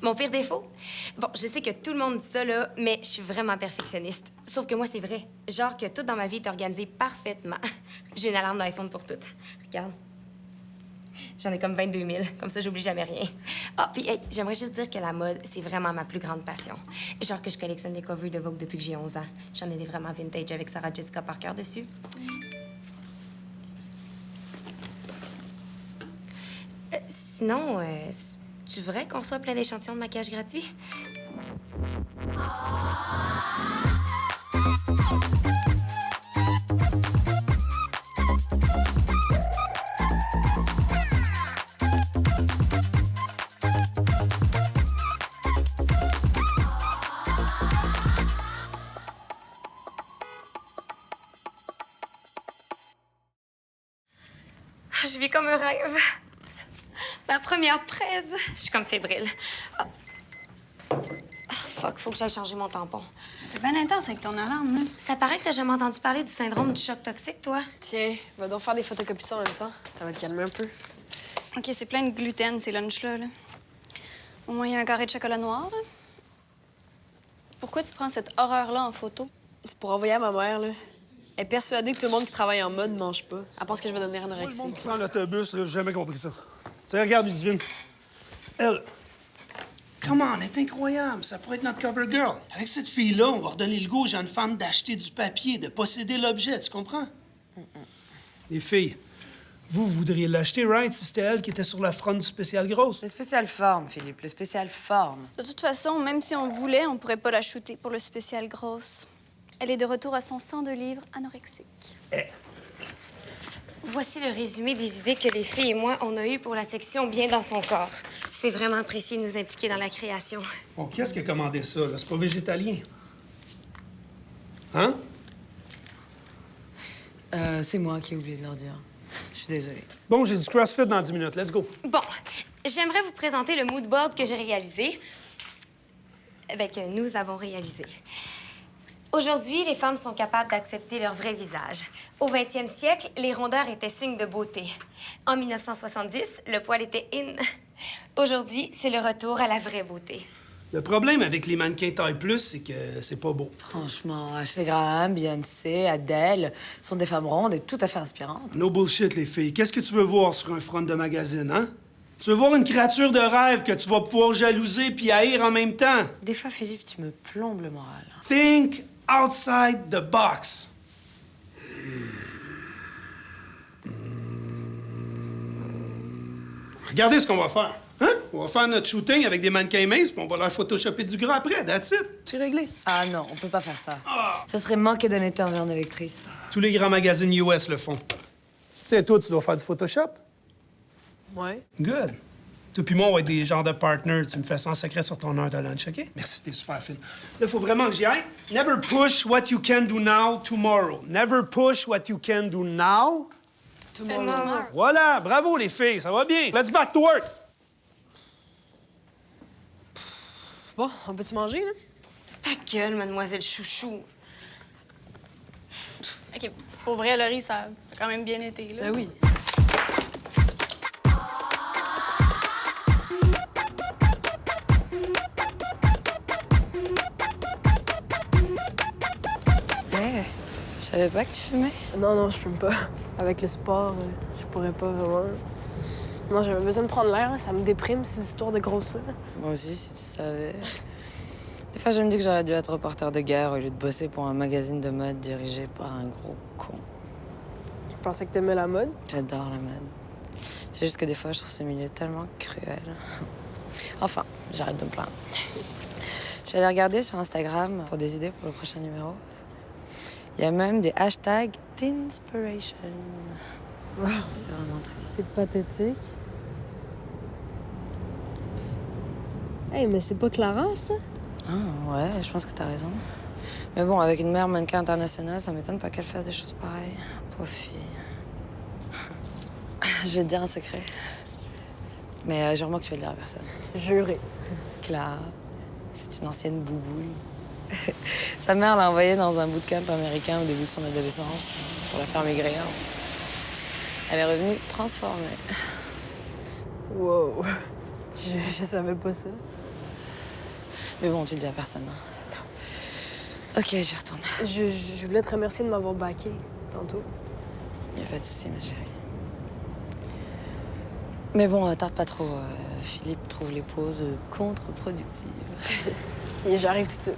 Mon pire défaut? Bon, je sais que tout le monde dit ça, là, mais je suis vraiment perfectionniste. Sauf que moi, c'est vrai. Genre que tout dans ma vie est organisé parfaitement. J'ai une alarme d'iPhone pour tout. Regarde. J'en ai comme 22 000. Comme ça, j'oublie jamais rien. Ah, puis hey, j'aimerais juste dire que la mode, c'est vraiment ma plus grande passion. Genre que je collectionne les covers de Vogue depuis que j'ai 11 ans. J'en ai des vraiment vintage avec Sarah Jessica Parker dessus. Sinon, c'est vrai qu'on reçoit plein d'échantillons de maquillage gratuits? Je vis comme un rêve. Ma première presse. Je suis comme fébrile. Oh. Oh, fuck, faut que j'aille changer mon tampon. T'es bien intense avec ton alarme, là. Ça paraît que t'as jamais entendu parler du syndrome du choc toxique, toi? Tiens, va donc faire des photocopies de ça en même temps. Ça va te calmer un peu. OK, c'est plein de gluten, ces lunchs-là, là. Au moins, il y a un carré de chocolat noir, là. Pourquoi tu prends cette horreur-là en photo? C'est pour envoyer à ma mère, là. Elle est persuadée que tout le monde qui travaille en mode mange pas. Elle pense que je vais devenir Tout le anorexique. monde qui prend l'autobus, là, j'ai jamais compris ça. Tiens, regarde, Ludivine. Elle. Comment, elle est incroyable. Ça pourrait être notre cover girl. Avec cette fille-là, on va redonner le goût aux jeunes femmes d'acheter du papier, de posséder l'objet, tu comprends? Les filles, vous voudriez l'acheter, right? Si c'était elle qui était sur la front du spécial grosse. Le spécial forme, Philippe, le spécial forme. De toute façon, même si on voulait, on pourrait pas la shooter pour le spécial grosse. Elle est de retour à son 102 livres anorexique. Voici le résumé des idées que les filles et moi, on a eues pour la section Bien dans son corps. C'est vraiment apprécié de nous impliquer dans la création. Bon, qui est-ce qui a commandé ça, là? C'est pas végétalien. Hein? C'est moi qui ai oublié de leur dire. Je suis désolée. Bon, j'ai du CrossFit dans 10 minutes. Let's go. Bon, j'aimerais vous présenter le mood board que j'ai réalisé. Que nous avons réalisé. Aujourd'hui, les femmes sont capables d'accepter leur vrai visage. Au 20e siècle, les rondeurs étaient signe de beauté. En 1970, le poil était in. Aujourd'hui, c'est le retour à la vraie beauté. Le problème avec les mannequins taille plus, c'est que c'est pas beau. Franchement, Ashley Graham, Beyoncé, Adele sont des femmes rondes et tout à fait inspirantes. No bullshit, les filles. Qu'est-ce que tu veux voir sur un front de magazine, hein? Tu veux voir une créature de rêve que tu vas pouvoir jalouser puis haïr en même temps? Des fois, Philippe, tu me plombes le moral. Think outside the box. Regardez ce qu'on va faire. Hein? On va faire notre shooting avec des mannequins minces, puis on va leur photoshopper du gras après. That's it. C'est réglé. Ah non, on peut pas faire ça. Ça serait manquer d'honnêteté envers une électrice. Tous les grands magazines US le font. Tu sais, toi, tu dois faire du Photoshop? Ouais. Good. Toi puis moi, on va être des genres de partners. Tu me fais ça en secret sur ton heure de lunch, OK? Merci, t'es super fine. Là, faut vraiment que j'y aille. Never push what you can do now tomorrow. Never push what you can do now. Tomorrow. Voilà, bravo les filles, ça va bien. Let's back to work. Bon, on peut-tu manger, là? Ta gueule, mademoiselle Chouchou. OK, pour vrai, Laurie, ça a quand même bien été, là. Ben oui. Je savais pas que tu fumais. Non, je fume pas. Avec le sport, je pourrais pas vraiment. Non, j'avais besoin de prendre l'air, là. Ça me déprime, ces histoires de grosseur. Moi aussi, si tu savais. Des fois, je me dis que j'aurais dû être reporter de guerre au lieu de bosser pour un magazine de mode dirigé par un gros con. Je pensais que t'aimais la mode. J'adore la mode. C'est juste que des fois, je trouve ce milieu tellement cruel. Enfin, j'arrête de me plaindre. Je suis allée regarder sur Instagram pour des idées pour le prochain numéro. Il y a même des hashtags Inspiration. Wow. C'est vraiment triste. C'est pathétique. Hey, mais c'est pas Clara, ça? Ah, ouais, je pense que t'as raison. Mais bon, avec une mère mannequin internationale, ça m'étonne pas qu'elle fasse des choses pareilles. Pauvre fille. Je vais te dire un secret. Mais jure-moi que tu vas le dire à personne. Juré. Clara, c'est une ancienne bouboule. Sa mère l'a envoyée dans un bootcamp américain au début de son adolescence pour la faire maigrir. Elle est revenue transformée. Wow. Je savais pas ça. Mais bon, tu le dis à personne. Hein. Ok, j'y retourne. Je voulais te remercier de m'avoir backé tantôt. Y a pas de souci, ma chérie. Mais bon, tarde pas trop. Philippe trouve les pauses contre-productives. Et j'arrive tout de suite.